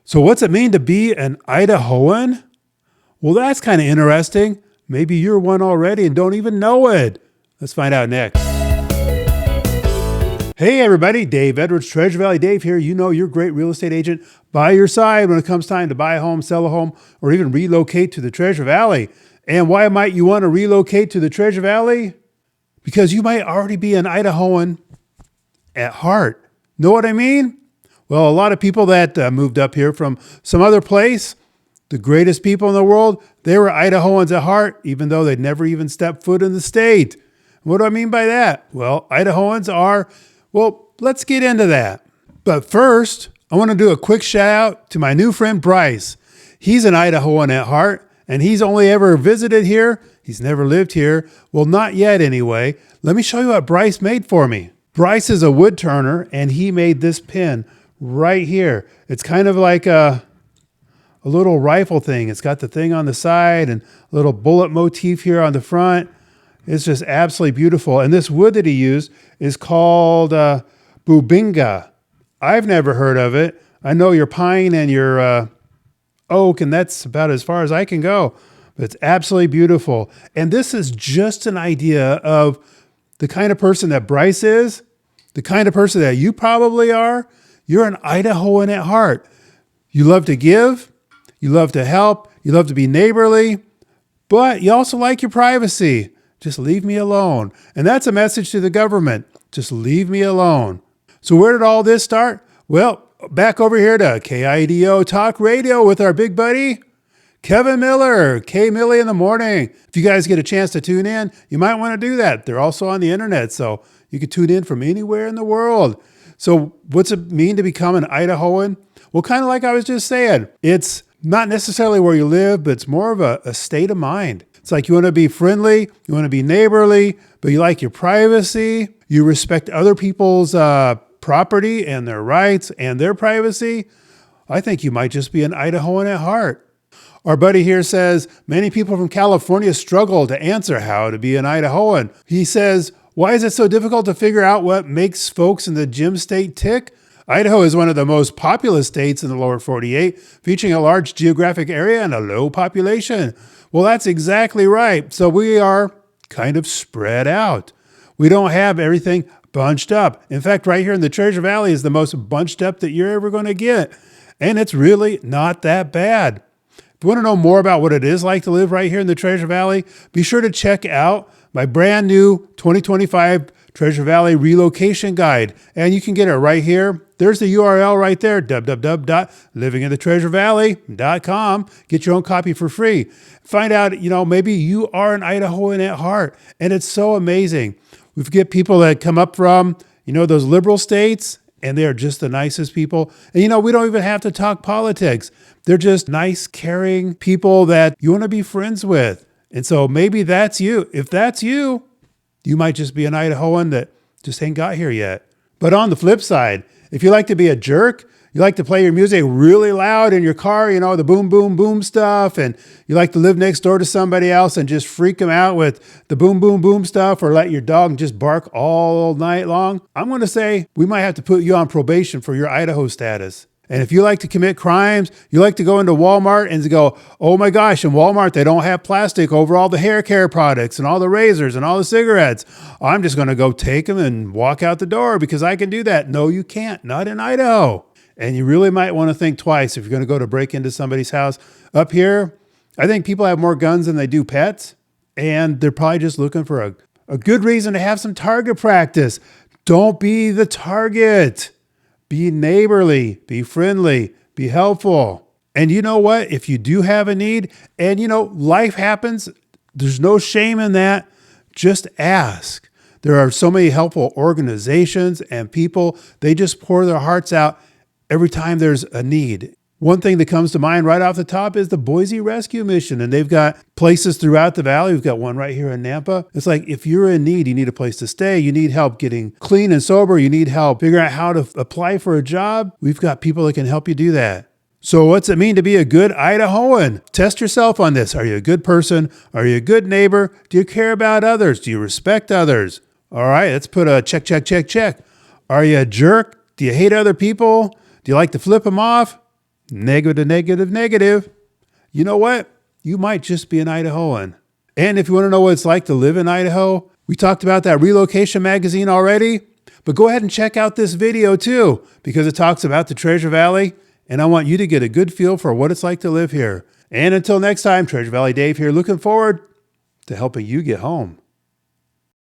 So what's it mean to be an Idahoan? Well, that's kind of interesting. Maybe you're one already and don't even know it. Let's find out next. Hey everybody, Dave Edwards, Treasure Valley Dave here. You know your great real estate agent by your side when it comes time to buy a home, sell a home, or even relocate to the Treasure Valley. And why might you want to relocate to the Treasure Valley? Because you might already be an Idahoan at heart. Know what I mean? Well, a lot of people that moved up here from some other place, the greatest people in the world, they were Idahoans at heart, even though they'd never even stepped foot in the state. What do I mean by that? Well, Idahoans are, well, let's get into that. But first, I want to do a quick shout out to my new friend, Bryce. He's an Idahoan at heart, and he's only ever visited here. He's never lived here. Well, not yet anyway. Let me show you what Bryce made for me. Bryce is a wood turner, and he made this pin right here. It's kind of like a little rifle thing. It's got the thing on the side and a little bullet motif here on the front. It's just absolutely beautiful. And this wood that he used is called bubinga. I've never heard of it. I know your pine and your oak, and that's about as far as I can go. But it's absolutely beautiful. And this is just an idea of the kind of person that Bryce is, the kind of person that you probably are. You're an Idahoan at heart. You love to give, you love to help, you love to be neighborly, but you also like your privacy. Just leave me alone. And that's a message to the government. Just leave me alone. So where did all this start? Well, back over here to KIDO Talk Radio with our big buddy, Kevin Miller, K Millie in the morning. If you guys get a chance to tune in, you might want to do that. They're also on the internet, so you can tune in from anywhere in the world. So what's it mean to become an Idahoan? Well, kind of like I was just saying, it's not necessarily where you live, but it's more of a state of mind. It's like you want to be friendly, you want to be neighborly, but you like your privacy. You respect other people's property and their rights and their privacy. I think you might just be an Idahoan at heart. Our buddy here says, many people from California struggle to answer how to be an Idahoan. He says, why is it so difficult to figure out what makes folks in the Gem State tick? Idaho is one of the most populous states in the lower 48, featuring a large geographic area and a low population. Well, that's exactly right. So we are kind of spread out. We don't have everything bunched up. In fact, right here in the Treasure Valley is the most bunched up that you're ever going to get. And it's really not that bad. If you want to know more about what it is like to live right here in the Treasure Valley, be sure to check out my brand new 2025 Treasure Valley Relocation Guide. And you can get it right here. There's the URL right there, www.livinginthetreasurevalley.com. Get your own copy for free. Find out, maybe you are an Idahoan at heart. And it's so amazing. We get people that come up from, those liberal states, and they are just the nicest people. And, we don't even have to talk politics. They're just nice, caring people that you want to be friends with. And so maybe that's you. If that's you, you might just be an Idahoan that just ain't got here yet. But on the flip side, if you like to be a jerk, you like to play your music really loud in your car, the boom, boom, boom stuff, and you like to live next door to somebody else and just freak them out with the boom, boom, boom stuff, or let your dog just bark all night long, I'm going to say we might have to put you on probation for your Idaho status. And if you like to commit crimes, you like to go into Walmart and go, oh my gosh, in Walmart, they don't have plastic over all the hair care products and all the razors and all the cigarettes. I'm just going to go take them and walk out the door because I can do that. No, you can't. Not in Idaho. And you really might want to think twice if you're going to go to break into somebody's house. Up here, I think people have more guns than they do pets. And they're probably just looking for a good reason to have some target practice. Don't be the target. Be neighborly, be friendly, be helpful. And you know what? If you do have a need and, life happens, there's no shame in that. Just ask. There are so many helpful organizations and people. They just pour their hearts out every time there's a need. One thing that comes to mind right off the top is the Boise Rescue Mission. And they've got places throughout the valley. We've got one right here in Nampa. It's like if you're in need, you need a place to stay. You need help getting clean and sober. You need help figuring out how to apply for a job. We've got people that can help you do that. So what's it mean to be a good Idahoan? Test yourself on this. Are you a good person? Are you a good neighbor? Do you care about others? Do you respect others? All right, let's put a check, check, check, check. Are you a jerk? Do you hate other people? Do you like to flip them off? Negative, negative, negative. You know what? You might just be an Idahoan. And if you want to know what it's like to live in Idaho, we talked about that relocation magazine already, but go ahead and check out this video too, because it talks about the Treasure Valley, and I want you to get a good feel for what it's like to live here. And until next time, Treasure Valley Dave here, looking forward to helping you get home.